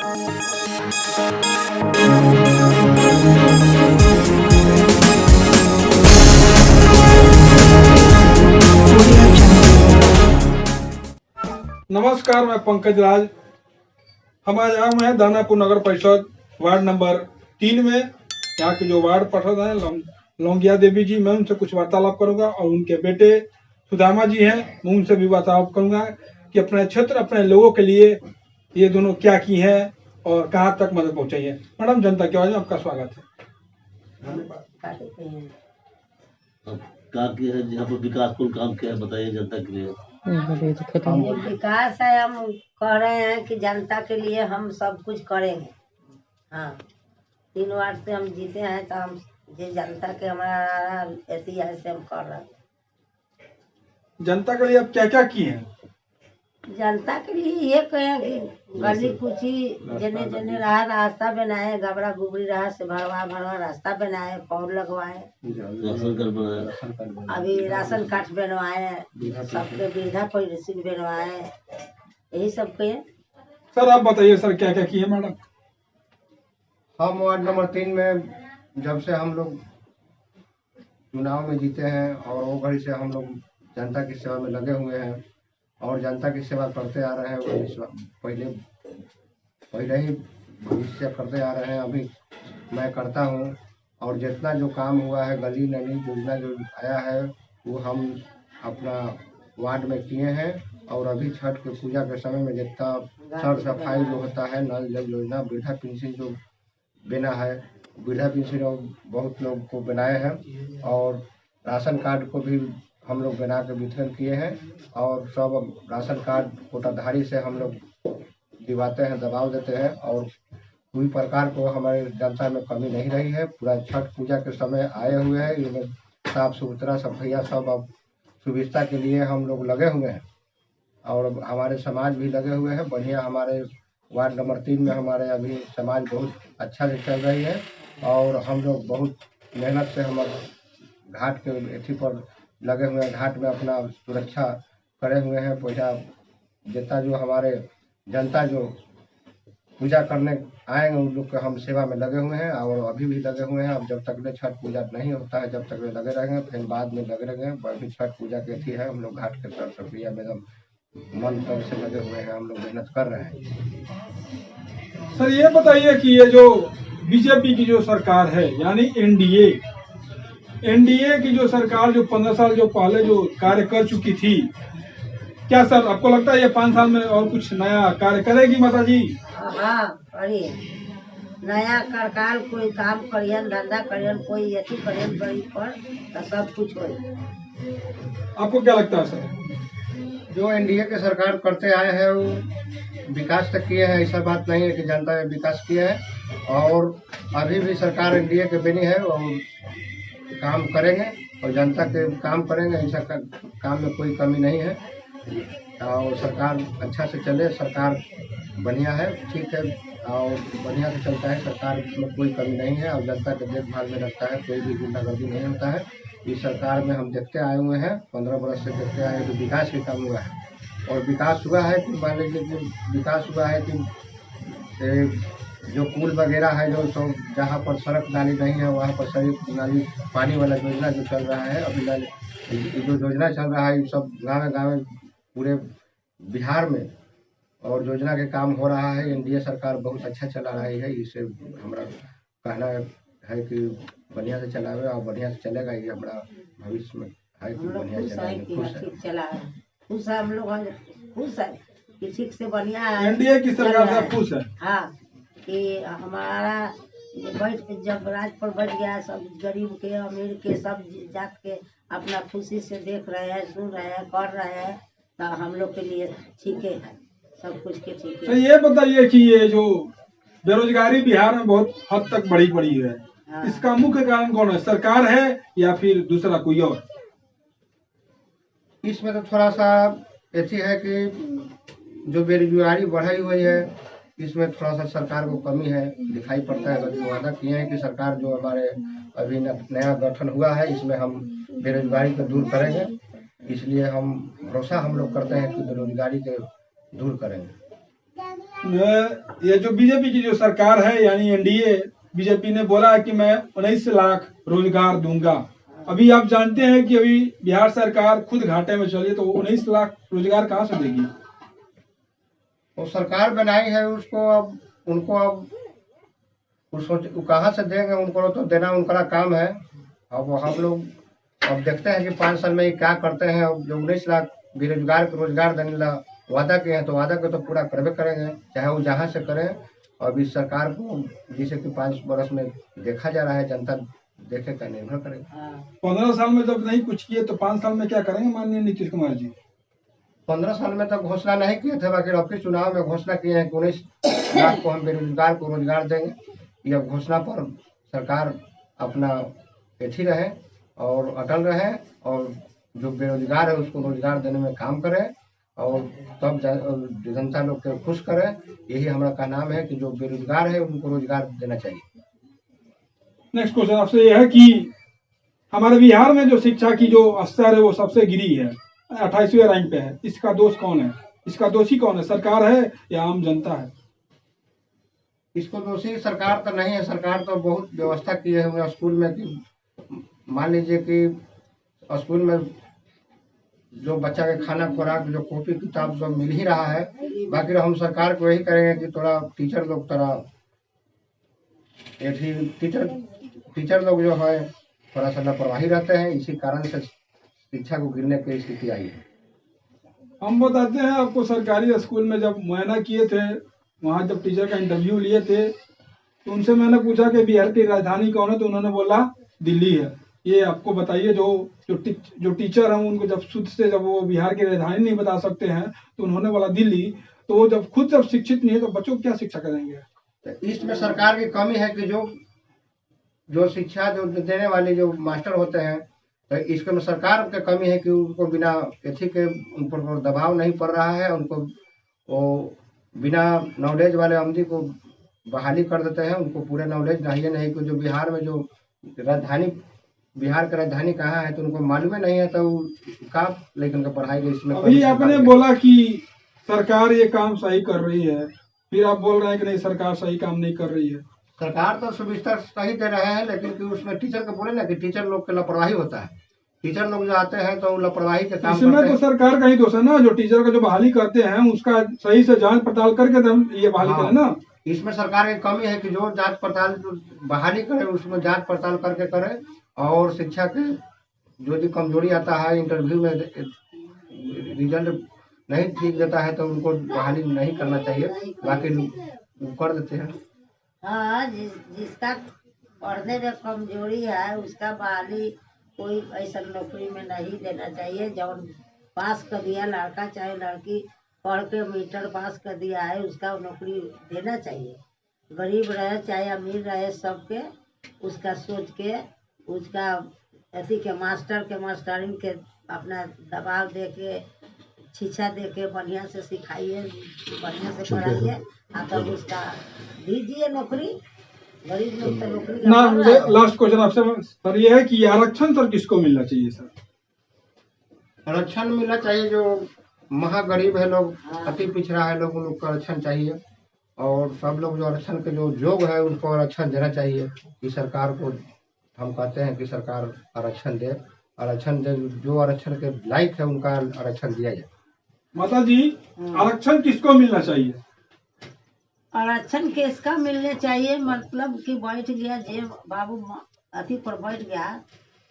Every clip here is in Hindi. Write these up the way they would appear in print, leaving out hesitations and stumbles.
नमस्कार, मैं पंकज राज। हम आज आए हुए हैं दानापुर नगर परिषद वार्ड नंबर 3 में। यहाँ के जो वार्ड पार्षद हैं लौंगिया देवी जी, मैं उनसे कुछ वार्तालाप करूंगा और उनके बेटे सुदामा जी हैं, मैं उनसे भी वार्तालाप करूंगा कि अपने क्षेत्र, अपने लोगों के लिए ये दोनों क्या की हैं और कहाँ तक मदद पहुंचाई है। मैडम, जनता की आवाज में आपका स्वागत है। काम किया है, जहाँ पर विकास को काम किया है, बताइए जनता के लिए। विकास है, हम कह रहे हैं कि जनता के लिए हम सब कुछ करेंगे। हाँ, 3 वार्ड से हम जीते हैं तो हम ये जनता के हमारा ऐसी से हम कर रहे हैं। जनता के लिए आप क्या क्या किए हैं? जनता के लिए ये कहें कि गली कुची जने जने रहा रास्ता बनाए, गबरा गुबरी रहा से भरवा रास्ता बनाए, पौध लगवाए, राशन कार्ड बनाया, अभी राशन कार्ड बनवाए, सबके वृद्धा पेंशन बनवाए, यही सब कहे। सर आप बताइए सर, क्या क्या किए मैडम? हम वार्ड नंबर 3 में जब से हम लोग चुनाव में जीते हैं और वो घड़ी से हम लोग जनता की सेवा में लगे हुए हैं और जनता की सेवा करते आ रहे हैं। वो पहले ही भविष्य करते आ रहे हैं, अभी मैं करता हूँ। और जितना जो काम हुआ है, गली नली योजना जो आया है, वो हम अपना वार्ड में किए हैं। और अभी छठ के पूजा के समय में जितना सर सफाई जो होता है, नल जल योजना, वृद्धा पेंशन जो बना है, वृद्धा पेंशन बहुत लोग को बनाए हैं। और राशन कार्ड को भी हम लोग बना के वितरण किए हैं। और सब राशन कार्ड कोटाधारी से हम लोग दिवाते हैं, दबाव देते हैं और कोई प्रकार को हमारे जनता में कमी नहीं रही है। पूरा छठ पूजा के समय आए हुए हैं, ये लोग साफ सुथरा सफाइया सब अब सुविधा के लिए हम लोग लगे हुए हैं और हमारे समाज भी लगे हुए हैं बढ़िया। हमारे वार्ड नंबर 3 में हमारे अभी समाज बहुत अच्छा से चल रही है और हम लोग बहुत मेहनत से हम घाट के एथी पर लगे हुए हैं, घाट में अपना सुरक्षा करे हुए हैं। पूजा जितना जो हमारे जनता जो पूजा करने आएंगे उन लोग के हम सेवा में लगे हुए हैं और अभी भी लगे हुए हैं। अब जब तक ले छठ पूजा नहीं होता है, जब तक ले लगे रहेंगे, फिर बाद में लगे रहेंगे। अभी छठ पूजा के थी है, हम लोग घाट के सर प्रक्रिया में एकदम मन तन से लगे हुए हैं, हम लोग मेहनत कर रहे हैं। सर ये बताइए कि ये जो बीजेपी की जो सरकार है, यानी एनडीए की जो सरकार जो 15 साल जो पहले जो कार्य कर चुकी थी, क्या सर आपको लगता है ये 5 साल में और कुछ नया कार्य करेगी माता जी? हाँ, करिए नया सरकार, कोई काम करियन, धंधा करियन, कोई अथी करियन गरीब पर तो सब कुछ हो। आपको क्या लगता है सर? जो एनडीए के सरकार करते आए हैं वो विकास तक किए हैं, ऐसा बात नहीं है कि जनता ने विकास किया है। और अभी भी सरकार एनडीए के बनी है और काम करेंगे और जनता के काम करेंगे, ऐसा काम में कोई कमी नहीं है। और सरकार अच्छा से चले, सरकार बढ़िया है, ठीक है और बढ़िया से चलता है, सरकार में कोई कमी नहीं है और जनता के देखभाल में रखता है, कोई भी गुंडागर्दी नहीं होता है। इस सरकार में हम देखते आए हुए हैं, 15 वर्ष से देखते आए हैं कि विकास ही काम हुआ है। और विकास हुआ है कि मान लीजिए कि विकास हुआ है कि जो पुल वगैरह है, जो सब जहाँ पर सड़क नाली नहीं है वहाँ पर सड़क नाली, पानी वाला योजना जो चल रहा है, अभी जो योजना चल रहा है, सब गाँव पूरे बिहार में और योजना के काम हो रहा है। एनडीए सरकार बहुत अच्छा चला रही है, इसे हमारा कहना है कि बढ़िया से चलावे और बढ़िया से चलेगा। ये हमारा भविष्य में है कि बढ़िया चलाएंगे। खुश है हम लोग, खुश है कि ठीक से बढ़िया है। एनडीए की सरकार से खुश है? हाँ, कि हमारा जब राज पर बैठ गया, सब गरीब के अमीर के सब जात के अपना खुशी से देख रहे हैं, सुन रहे हैं, कर रहे हैं, तो हम लोग के लिए ठीक है, सब कुछ के ठीक है। तो ये बताइए कि ये जो बेरोजगारी बिहार में बहुत हद तक बढ़ी है, हाँ। इसका मुख्य कारण कौन है, सरकार है या फिर दूसरा कोई और? इसमें तो थोड़ा सा ऐसी है कि जो बेरोजगारी बढ़ी हुई है, इसमें थोड़ा सा सरकार को कमी है, दिखाई पड़ता है। लेकिन वादा किए हैं कि सरकार जो हमारे अभी नया गठन हुआ है, इसमें हम बेरोजगारी को दूर करेंगे। इसलिए हम भरोसा हम लोग करते हैं कि बेरोजगारी के दूर करेंगे। ये जो बीजेपी की जो सरकार है यानी एनडीए, बीजेपी ने बोला है कि मैं 19 लाख रोजगार दूंगा। अभी आप जानते हैं कि अभी बिहार सरकार खुद घाटे में चली है, तो 19 लाख रोजगार कहाँ से देगी? वो सरकार बनाई है उसको, अब उनको अब वो कहाँ से देंगे, उनको तो देना उनका काम है। अब हम लोग अब देखते हैं कि 5 साल में ये क्या करते हैं। अब जो 19 लाख बेरोजगार को रोजगार देने ला वादा किए हैं, तो वादा को तो पूरा करबे करेंगे, चाहे वो जहाँ से करें। और इस सरकार को जैसे कि 5 वर्ष में देखा जा रहा है, जनता देखे का निर्भर करेगा। 15 साल में जब नहीं कुछ किए तो 5 साल में क्या करेंगे माननीय नीतीश कुमार जी? 15 साल में तक घोषणा नहीं किए थे, बाकी अब के चुनाव में घोषणा किए हैं कि 19 लाख को हम बेरोजगार को रोजगार देंगे। यह घोषणा पर सरकार अपना एथी रहे और अटल रहे, और जो बेरोजगार है उसको रोजगार देने में काम करे, और तब जनता लोग को खुश करे। यही हमारा का नाम है कि जो बेरोजगार है उनको रोजगार देना चाहिए। नेक्स्ट क्वेश्चन आपसे यह है कि हमारे बिहार में जो शिक्षा की जो स्तर है वो सबसे गिरी है, 28वें रैंक पे है। इसका दोष कौन है? इसका दोषी कौन है? सरकार है या आम जनता है? इसको दोषी सरकार तो नहीं है। सरकार तो बहुत व्यवस्था की है स्कूल में कि मान लीजिए कि स्कूल में जो बच्चा के खाना खुराक जो कॉपी किताब सब मिल ही रहा है। बाकी हम सरकार को यही करेंगे कि थोड़ा टीचर लोग टीचर लोग जो है थोड़ा सा लापरवाही रहते हैं, इसी कारण से शिक्षा को गिरने की स्थिति आई है। हम बताते हैं आपको, सरकारी स्कूल में जब मुआयना किए थे, वहाँ जब टीचर का इंटरव्यू लिए थे, तो उनसे मैंने पूछा कि बिहार की राजधानी कौन है, तो उन्होंने बोला दिल्ली है। ये आपको बताइए, जो टीचर हैं उनको जब शुद्ध से जब वो बिहार की राजधानी नहीं बता सकते हैं, तो उन्होंने बोला दिल्ली। तो वो जब खुद जब शिक्षित नहीं है तो बच्चों को क्या शिक्षा करेंगे? तो इसमें सरकार की कमी है कि जो शिक्षा जो देने वाले जो मास्टर होते हैं, तो इसके में सरकार की कमी है कि उनको बिना एथी के उन पर दबाव नहीं पड़ रहा है। उनको वो बिना नॉलेज वाले आमदी को बहाली कर देते हैं। उनको पूरे नॉलेज नहीं कि जो बिहार में जो बिहार की राजधानी कहाँ है, तो उनको मालूम नहीं है, तो का लेकिन का पढ़ाई के इसमें। अभी आपने बोला कि सरकार ये काम सही कर रही है, फिर आप बोल रहे हैं कि नहीं सरकार सही काम नहीं कर रही है। सरकार तो सुविधा सही दे रहे हैं, लेकिन कि उसमें टीचर को बोले ना कि टीचर लोग के लापरवाही होता है। टीचर लोग जो आते हैं तो लापरवाही के काम इसमें तो सरकार का ही दोष है ना, जो टीचर का जो बहाली करते हैं उसका सही से जांच पड़ताल करके तो हम ये बहाली करें ना। इसमें सरकार की कमी है कि जो जांच पड़ताल बहाली करे उसमें जांच पड़ताल करके करे, और शिक्षा के जो भी कमजोरी आता है इंटरव्यू में रिजल्ट नहीं ठीक देता है, तो उनको बहाली नहीं करना चाहिए। बाकी कर देते हैं। हाँ, जिसका पढ़ने में कमजोरी है उसका बहाली कोई ऐसा नौकरी में नहीं देना चाहिए। जब पास कर दिया लड़का चाहे लड़की, पढ़ के मीटर पास कर दिया है, उसका नौकरी देना चाहिए। गरीब रहे चाहे अमीर रहे, सबके उसका सोच के उसका अथी के मास्टर के मास्टरिंग के अपना दबाव दे के शिक्षा दे के बढ़िया से सिखाइए, बढ़िया से पढ़ाइए, तब उसका दीजिए नौकरी। गरीब लोग तो नौकरी ना। लास्ट क्वेश्चन आपसे सर ये है कि आरक्षण सर किसको मिलना चाहिए? सर आरक्षण मिलना चाहिए जो महागरीब है लोग, अति पिछड़ा है लोग, उन लोग को आरक्षण चाहिए। और सब लोग जो आरक्षण के जो योग्य है उनको आरक्षण देना चाहिए। कि सरकार को हम कहते हैं कि सरकार आरक्षण दे, जो आरक्षण के लायक है उनका आरक्षण दिया जाए। माता जी, आरक्षण किसको मिलना चाहिए? आरक्षण किसका मिलने चाहिए, मतलब कि बैठ गया जे बाबू अथी पर बैठ गया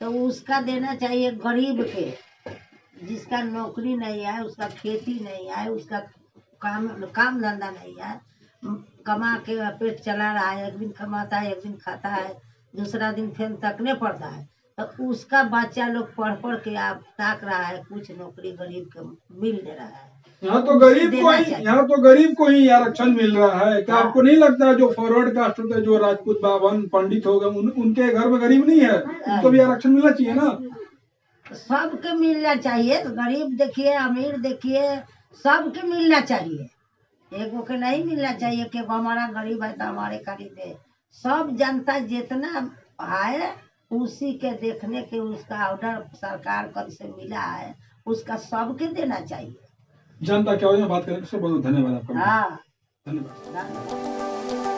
तो उसका देना चाहिए। गरीब के जिसका नौकरी नहीं है, उसका खेती नहीं है, उसका काम धंधा नहीं है, कमा के पेट चला रहा है, एक दिन कमाता है एक दिन खाता है, दूसरा दिन फिर तकने पड़ता है, तो उसका बच्चा लोग पढ़ पढ़ के आप ताक रहा है, कुछ नौकरी गरीब के मिल नहीं रहा है। यहाँ तो गरीब को ही आरक्षण मिल रहा है। क्या आपको नहीं लगता जो फॉरवर्ड कास्ट होते हैं, जो राजपूत बावन पंडित हो गए, उनके घर में गरीब नहीं है, उनको भी आरक्षण मिलना चाहिए ना? सबके मिलना चाहिए। गरीब देखिए अमीर देखिए, सबके मिलना चाहिए। एगो के नहीं मिलना चाहिए कि हमारा गरीब है तो हमारे गरीब है। सब जनता जितना आए उसी के देखने के उसका ऑर्डर सरकार कब से मिला है उसका सबके देना चाहिए। जनता के बारे में बात करें तो बहुत धन्यवाद आपका। हाँ। धन्यवाद। धन्यवाद।